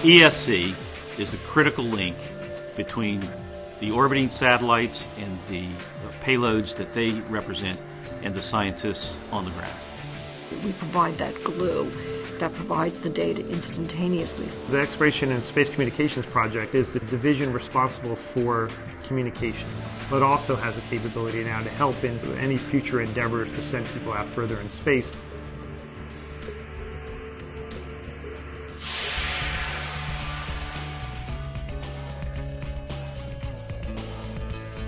ESC is the critical link between the orbiting satellites and the payloads that they represent and the scientists on the ground. We provide that glue that provides the data instantaneously. The Exploration and Space Communications Project is the division responsible for communication, but also has a capability now to help in any future endeavors to send people out further in space.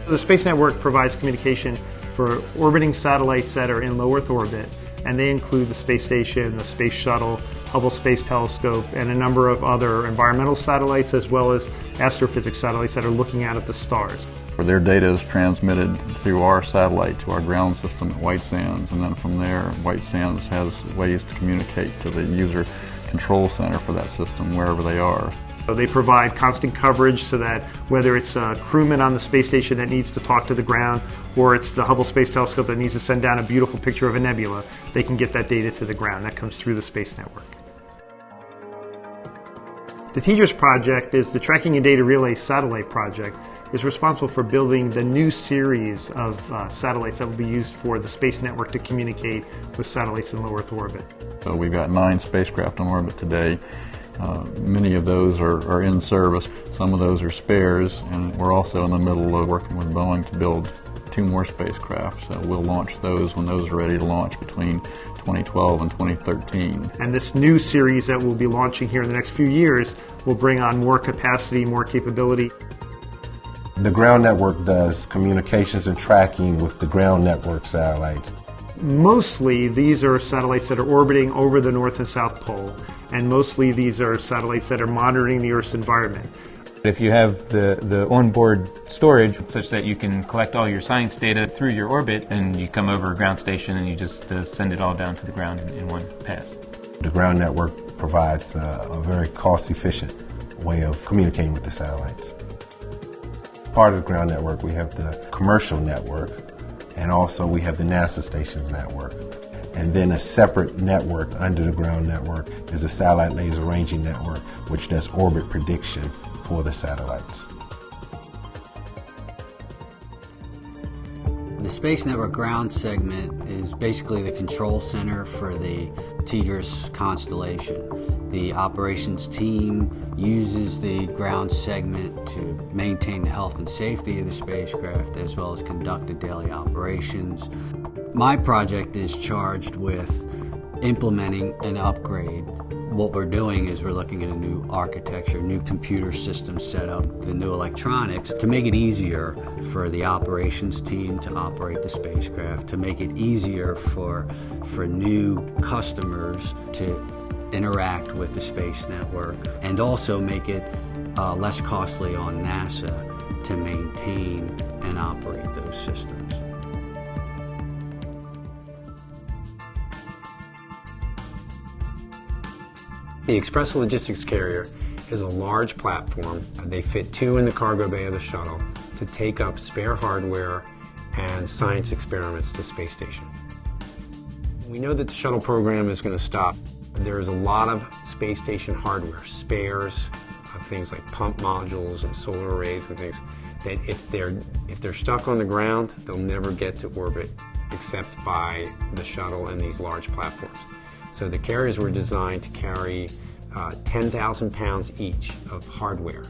The Space Network provides communication for orbiting satellites that are in low Earth orbit, and they include the space station, the space shuttle, Hubble Space Telescope, and a number of other environmental satellites as well as astrophysics satellites that are looking out at the stars. Their data is transmitted through our satellite to our ground system at White Sands, and then from there White Sands has ways to communicate to the user control center for that system wherever they are. So they provide constant coverage so that whether it's a crewman on the space station that needs to talk to the ground or it's the Hubble Space Telescope that needs to send down a beautiful picture of a nebula, they can get that data to the ground. That comes through the Space Network. The TDRS project is the Tracking and Data Relay Satellite Project. Is responsible for building the new series of satellites that will be used for the Space Network to communicate with satellites in low Earth orbit. So we've got 9 spacecraft on orbit today. Many of those are in service. Some of those are spares, and we're also in the middle of working with Boeing to build 2 more spacecraft. So we'll launch those when those are ready to launch between 2012 and 2013. And this new series that we'll be launching here in the next few years will bring on more capacity, more capability. The ground network does communications and tracking with the ground network satellites. Mostly these are satellites that are orbiting over the North and South Pole, and mostly these are satellites that are monitoring the Earth's environment. If you have the onboard storage such that you can collect all your science data through your orbit, and you come over a ground station and you just send it all down to the ground in one pass. The ground network provides a very cost-efficient way of communicating with the satellites. Part of the ground network, we have the commercial network, and also we have the NASA stations network. And then a separate network under the ground network is the satellite laser ranging network, which does orbit prediction for the satellites. The Space Network ground segment is basically the control center for the TDRS constellation. The operations team uses the ground segment to maintain the health and safety of the spacecraft as well as conduct the daily operations. My project is charged with implementing an upgrade. What we're doing is we're looking at a new architecture, new computer system setup, the new electronics to make it easier for the operations team to operate the spacecraft, to make it easier for new customers to interact with the Space Network, and also make it less costly on NASA to maintain and operate those systems. The Express Logistics Carrier is a large platform. They fit 2 in the cargo bay of the shuttle to take up spare hardware and science experiments to space station. We know that the shuttle program is going to stop. There's a lot of space station hardware, spares of things like pump modules and solar arrays and things, that if they're stuck on the ground, they'll never get to orbit except by the shuttle and these large platforms. So the carriers were designed to carry 10,000 pounds each of hardware.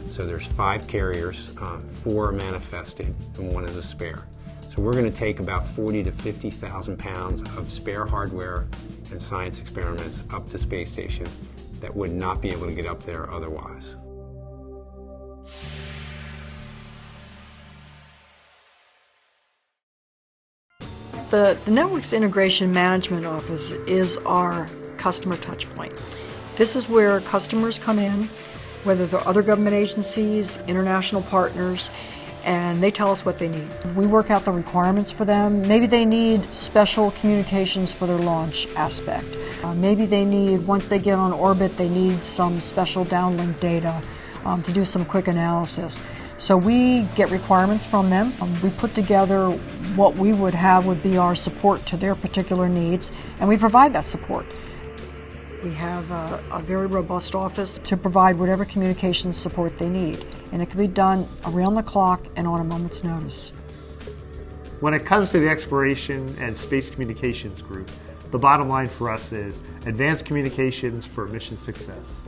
So there's 5 carriers, 4 are manifested, and 1 is a spare. So we're going to take about 40 to 50,000 pounds of spare hardware and science experiments up to space station that would not be able to get up there otherwise. The Network's Integration Management Office is our customer touch point. This is where customers come in, whether they're other government agencies, international partners, and they tell us what they need. We work out the requirements for them. Maybe they need special communications for their launch aspect. Maybe they need, once they get on orbit, they need some special downlink data to do some quick analysis. So we get requirements from them. We put together what we would have would be our support to their particular needs, and we provide that support. We have a very robust office to provide whatever communications support they need, and it can be done around the clock and on a moment's notice. When it comes to the Exploration and Space Communications Group, the bottom line for us is advanced communications for mission success.